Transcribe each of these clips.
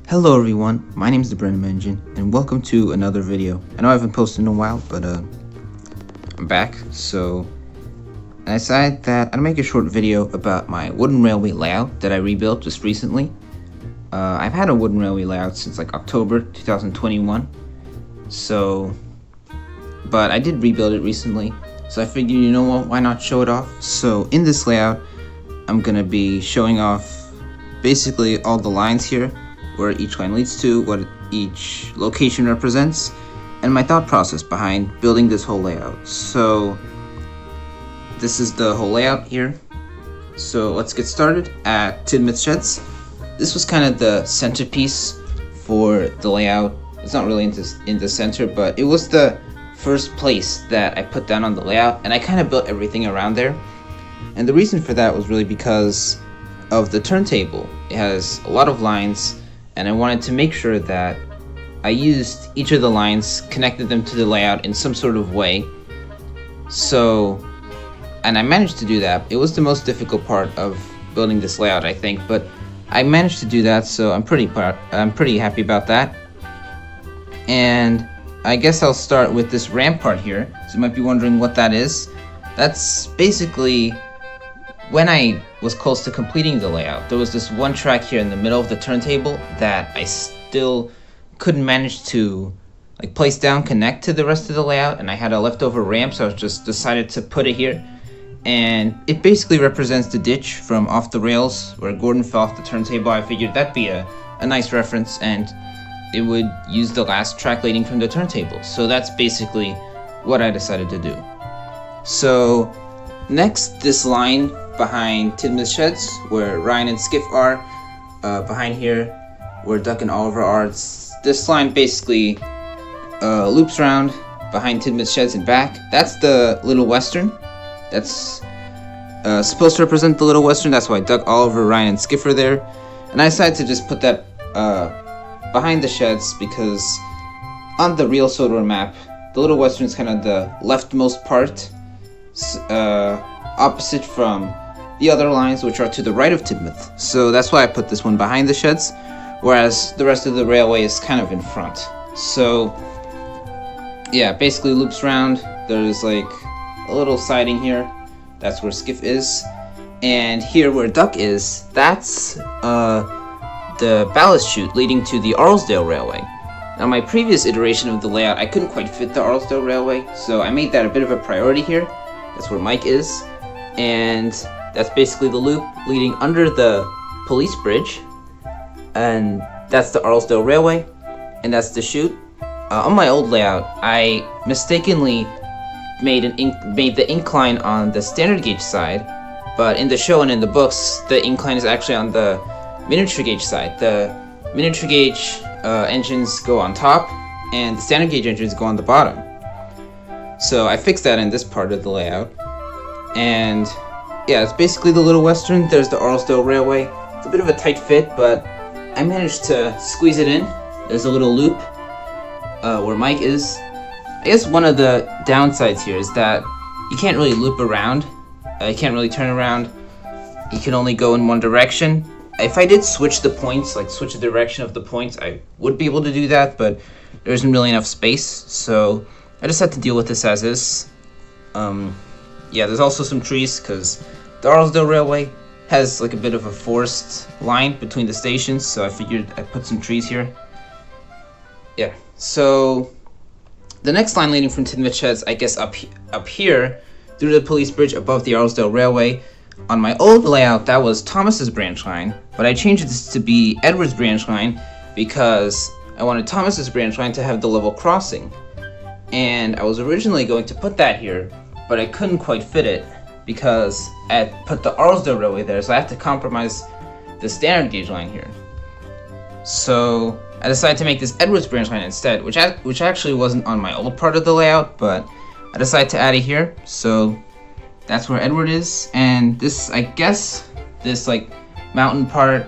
Hello everyone, my name is the Brandon Engine, and welcome to another video. I know I haven't posted in a while, but I'm back. So I decided that I'd make a short video about my wooden railway layout that I rebuilt just recently. I've had a wooden railway layout since like October 2021, but I did rebuild it recently, so I figured, you know what, why not show it off? So in this layout, I'm gonna be showing off basically all the lines here, where each line leads to, what each location represents, and my thought process behind building this whole layout. So this is the whole layout here. So let's get started at Tidmouth Sheds. This was kind of the centerpiece for the layout. It's not really in the center, but it was the first place that I put down on the layout, and I kind of built everything around there. And the reason for that was really because of the turntable. It has a lot of lines, and I wanted to make sure that I used each of the lines, connected them to the layout in some sort of way. So, and I managed to do that. It was the most difficult part of building this layout, I think, but I managed to do that, so I'm pretty happy about that. And I guess I'll start with this ramp part here. So you might be wondering what that is. That's basically, when I was close to completing the layout, there was this one track here in the middle of the turntable that I still couldn't manage to place down, connect to the rest of the layout, and I had a leftover ramp, so I just decided to put it here. And it basically represents the ditch from Off the Rails, where Gordon fell off the turntable. I figured that'd be a nice reference, and it would use the last track leading from the turntable. So that's basically what I decided to do. So next, this line behind Tidmouth Sheds, where Ryan and Skiff are, behind here, where Duck and Oliver are. This line basically loops around behind Tidmouth Sheds and back. That's the Little Western. That's supposed to represent the Little Western. That's why Duck, Oliver, Ryan, and Skiff are there. And I decided to just put that behind the sheds because on the real Sodor map, the Little Western is kind of the leftmost part, opposite from the other lines, which are to the right of Tidmouth. So that's why I put this one behind the sheds, whereas the rest of the railway is kind of in front. So yeah, basically loops around. There's like a little siding here. That's where Skiff is. And here where Duck is, that's the ballast chute leading to the Arlesdale Railway. Now, my previous iteration of the layout, I couldn't quite fit the Arlesdale Railway, so I made that a bit of a priority here. That's where Mike is. And that's basically the loop leading under the police bridge. And that's the Arlesdale Railway. And that's the chute. On my old layout, I mistakenly made the incline on the standard gauge side, but in the show and in the books, the incline is actually on the miniature gauge side. The miniature gauge engines go on top, and the standard gauge engines go on the bottom. So I fixed that in this part of the layout. And yeah, it's basically the Little Western. There's the Arlesdale Railway. It's a bit of a tight fit, but I managed to squeeze it in. There's a little loop where Mike is. I guess one of the downsides here is that you can't really loop around. You can't really turn around. You can only go in one direction. If I did switch the points, like switch the direction of the points, I would be able to do that, but there isn't really enough space, so I just had to deal with this as is. Yeah, there's also some trees, because the Arlesdale Railway has like a bit of a forest line between the stations, so I figured I'd put some trees here. Yeah, so the next line leading from Tidmouth Sheds, I guess up here, through the police bridge above the Arlesdale Railway. On my old layout, that was Thomas's branch line, but I changed this to be Edward's branch line because I wanted Thomas's branch line to have the level crossing. And I was originally going to put that here, but I couldn't quite fit it because I had put the Arlesdale Railway there, so I had to compromise the standard gauge line here. So I decided to make this Edward's branch line instead, which actually wasn't on my old part of the layout, but I decided to add it here. So that's where Edward is. And this, I guess, this like mountain part,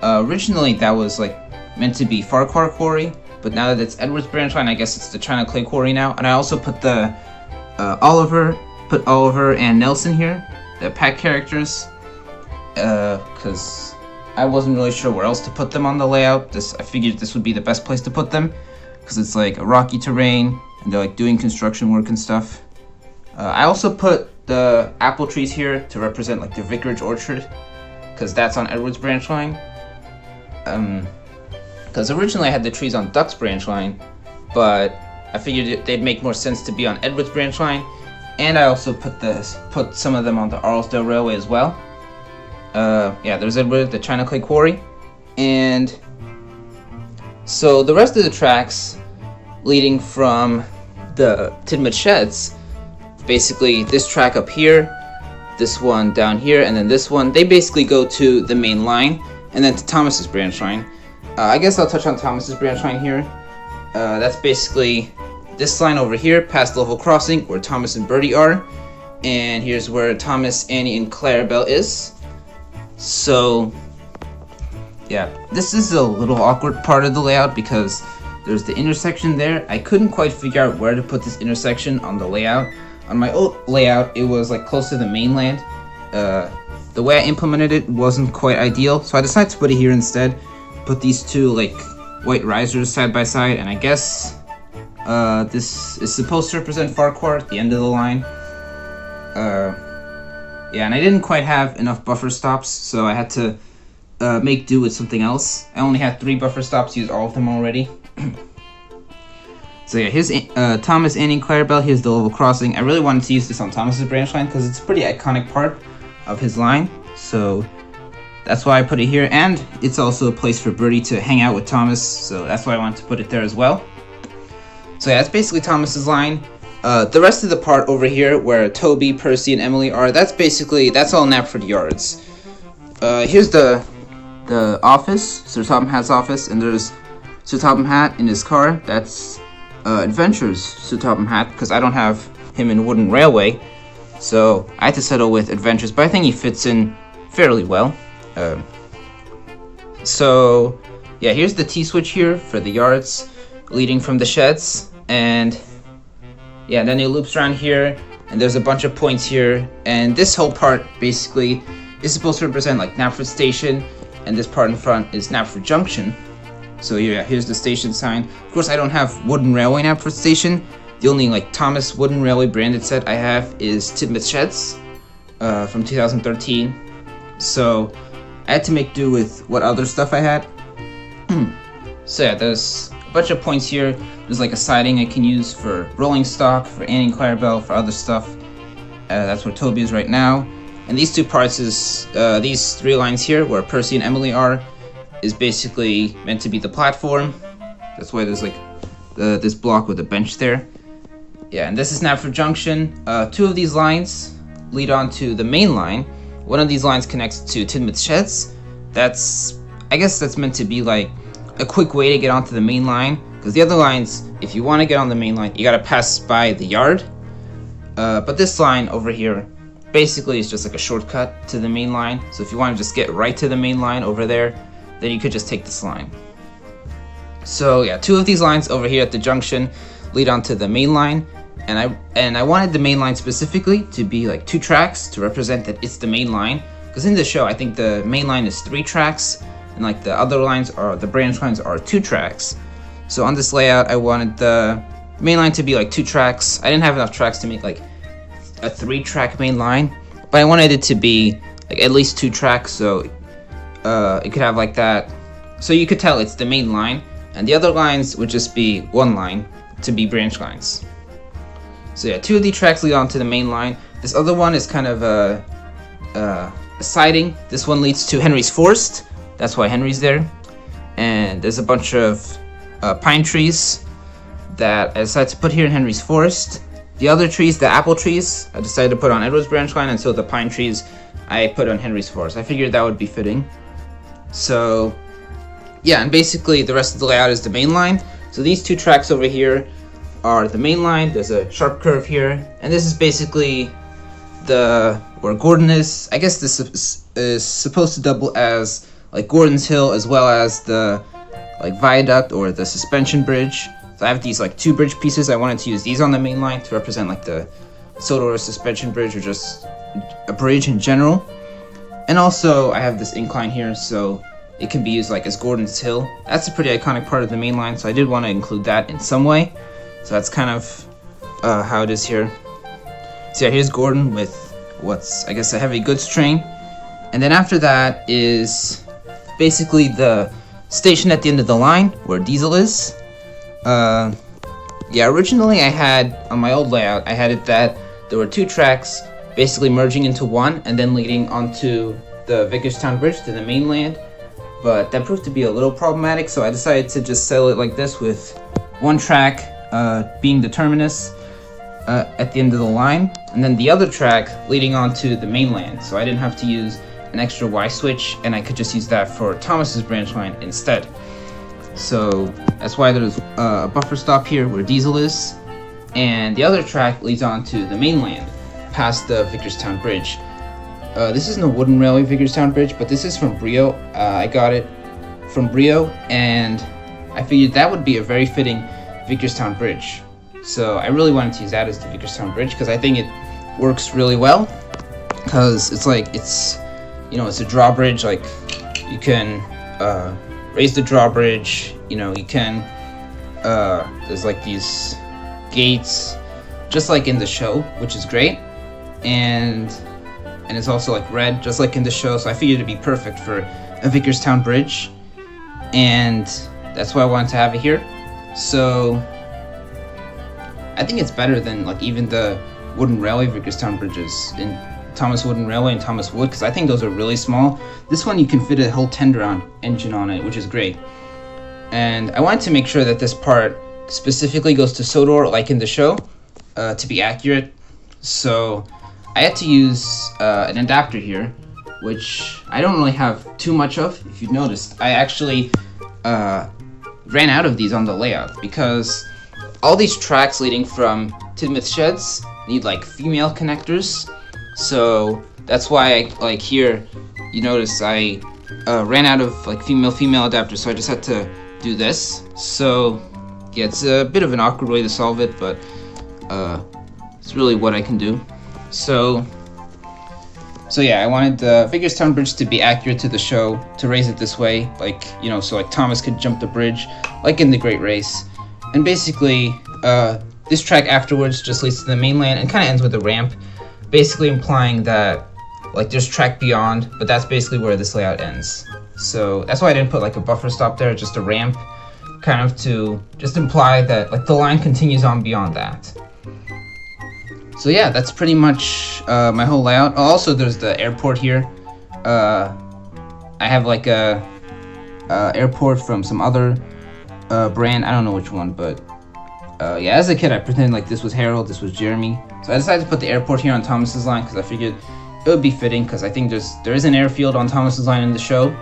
originally that was like meant to be Farquhar Quarry, but now that it's Edward's branch line, I guess it's the China Clay Quarry now. And I also put the Oliver and Nelson here, the pack characters, because I wasn't really sure where else to put them on the layout. I figured this would be the best place to put them because it's like a rocky terrain and they're like doing construction work and stuff. I also put the apple trees here to represent like the vicarage orchard because that's on Edward's branch line. Because originally I had the trees on Duck's branch line, but I figured they'd make more sense to be on Edward's branch line. And I also put some of them on the Arlesdale Railway as well. Yeah, there's Edward, the China Clay Quarry. And so the rest of the tracks leading from the Tidmouth sheds, basically this track up here, this one down here, and then this one, they basically go to the main line and then to Thomas's branch line. I guess I'll touch on Thomas's branch line here. That's basically this line over here past the level crossing where Thomas and Bertie are, and here's where Thomas, Annie, and Clarabelle is. So yeah, this is a little awkward part of the layout because there's the intersection there. I couldn't quite figure out where to put this intersection on the layout. On my old layout, it was like close to the mainland. The way I implemented it wasn't quite ideal, so I decided to put it here instead. Put these two like white risers side by side, and I guess this is supposed to represent Farquhar at the end of the line. Yeah, and I didn't quite have enough buffer stops, so I had to make do with something else. I only had 3 buffer stops, used all of them already. So yeah, here's Thomas, Annie, and Clarabelle. Here's the level crossing. I really wanted to use this on Thomas's branch line because it's a pretty iconic part of his line. So that's why I put it here, and it's also a place for Bertie to hang out with Thomas, so that's why I wanted to put it there as well. So yeah, that's basically Thomas's line. The rest of the part over here where Toby, Percy, and Emily are, that's all Knapford yards. Here's the office, Sir Topham Hatt's office, and there's Sir Topham Hatt in his car. That's Adventures Sir Topham Hatt, because I don't have him in Wooden Railway, so I had to settle with Adventures, but I think he fits in fairly well. So yeah, here's the T-switch here for the yards leading from the sheds, and yeah, then it loops around here, and there's a bunch of points here, and this whole part basically is supposed to represent like Knapford Station, and this part in front is Knapford Junction. So yeah, here's the station sign. Of course, I don't have Wooden Railway Knapford Station. The only like Thomas Wooden Railway branded set I have is Tidmouth Sheds from 2013. So I had to make do with what other stuff I had. So yeah, there's a bunch of points here. There's like a siding I can use for rolling stock, for Annie and Clarabelle, for other stuff. That's where Toby is right now. And these two parts is, these 3 lines here where Percy and Emily are, is basically meant to be the platform. That's why there's like this block with a bench there. Yeah, and this is Knapford Junction. 2 of these lines lead on to the main line. One of these lines connects to Tidmouth Sheds. I guess that's meant to be like a quick way to get onto the main line, because the other lines, if you want to get on the main line, you gotta pass by the yard. But this line over here basically is just like a shortcut to the main line. So if you want to just get right to the main line over there, then you could just take this line. So yeah, 2 of these lines over here at the junction lead onto the main line, and I wanted the main line specifically to be like 2 tracks to represent that it's the main line, because in the show I think the main line is 3 tracks, and like the other lines are, the branch lines are 2 tracks. So on this layout I wanted the main line to be like 2 tracks. I didn't have enough tracks to make like a 3-track main line, but I wanted it to be like at least 2 tracks, so it could have like that, so you could tell it's the main line, and the other lines would just be 1 line to be branch lines. So yeah, 2 of these tracks lead on to the main line. This other one is kind of a siding. This one leads to Henry's Forest. That's why Henry's there. And there's a bunch of pine trees that I decided to put here in Henry's Forest. The other trees, the apple trees, I decided to put on Edward's branch line, and so the pine trees I put on Henry's Forest. I figured that would be fitting. So yeah, and basically the rest of the layout is the main line. So these 2 tracks over here are the main line. There's a sharp curve here, and this is basically where Gordon is. I guess this is supposed to double as like Gordon's Hill, as well as the like viaduct or the suspension bridge. So I have these like 2 bridge pieces. I wanted to use these on the main line to represent like the Sodor suspension bridge, or just a bridge in general. And also I have this incline here, so it can be used like as Gordon's Hill. That's a pretty iconic part of the main line, so I did want to include that in some way. So that's kind of how it is here. So yeah, here's Gordon with what's, I guess, a heavy goods train. And then after that is basically the station at the end of the line where Diesel is. Yeah, originally I had, on my old layout, I had it that there were 2 tracks basically merging into one and then leading onto the Vicarstown Bridge to the mainland. But that proved to be a little problematic, so I decided to just settle it like this, with 1 track being the terminus at the end of the line, and then the other track leading onto the mainland. So I didn't have to use an extra Y switch, and I could just use that for Thomas's branch line instead. So that's why there's a buffer stop here where Diesel is, and the other track leads on to the mainland past the Vicarstown Bridge. This isn't a wooden railway Vicarstown Bridge, but this is from Brio. I got it from Brio, and I figured that would be a very fitting Vicarstown Bridge. So I really wanted to use that as the Vicarstown Bridge because I think it works really well. Because it's like, it's, you know, it's a drawbridge. Like, you can raise the drawbridge, you know, you can, there's like these gates, just like in the show, which is great. And it's also like red, just like in the show, so I figured it'd be perfect for a Vicarstown Bridge, and that's why I wanted to have it here. So I think it's better than like even the wooden railway Vicarstown bridges in Thomas Wooden Railway and Thomas Wood, because I think those are really small. This one you can fit a whole tender engine on it, which is great. And I wanted to make sure that this part specifically goes to Sodor, like in the show, to be accurate. So I had to use an adapter here, which I don't really have too much of. If you've noticed, I actually ran out of these on the layout because all these tracks leading from Tidmouth Sheds need like female connectors. So that's why like here, you notice I ran out of like female adapters, so I just had to do this. So yeah, it's a bit of an awkward way to solve it, but it's really what I can do. So yeah, I wanted the Vicarstown Bridge to be accurate to the show, to raise it this way, like, you know, so like Thomas could jump the bridge, like in the Great Race. And basically, this track afterwards just leads to the mainland and kind of ends with a ramp, basically implying that, like, there's track beyond, but that's basically where this layout ends. So that's why I didn't put like a buffer stop there, just a ramp, kind of to just imply that like the line continues on beyond that. So yeah, that's pretty much my whole layout. Also, there's the airport here. I have like a airport from some other brand. I don't know which one, but yeah, as a kid, I pretended like this was Harold, this was Jeremy. So I decided to put the airport here on Thomas's line because I figured it would be fitting, because I think there is an airfield on Thomas's line in the show.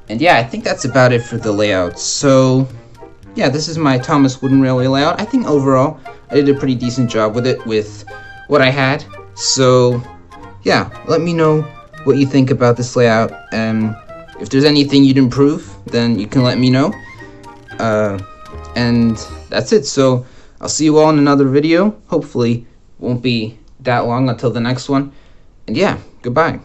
And yeah, I think that's about it for the layout. So yeah, this is my Thomas Wooden Railway layout. I think overall I did a pretty decent job with it, with what I had. So yeah, let me know what you think about this layout, and if there's anything you'd improve, then you can let me know. And that's it. So I'll see you all in another video. Hopefully won't be that long until the next one. And yeah, goodbye.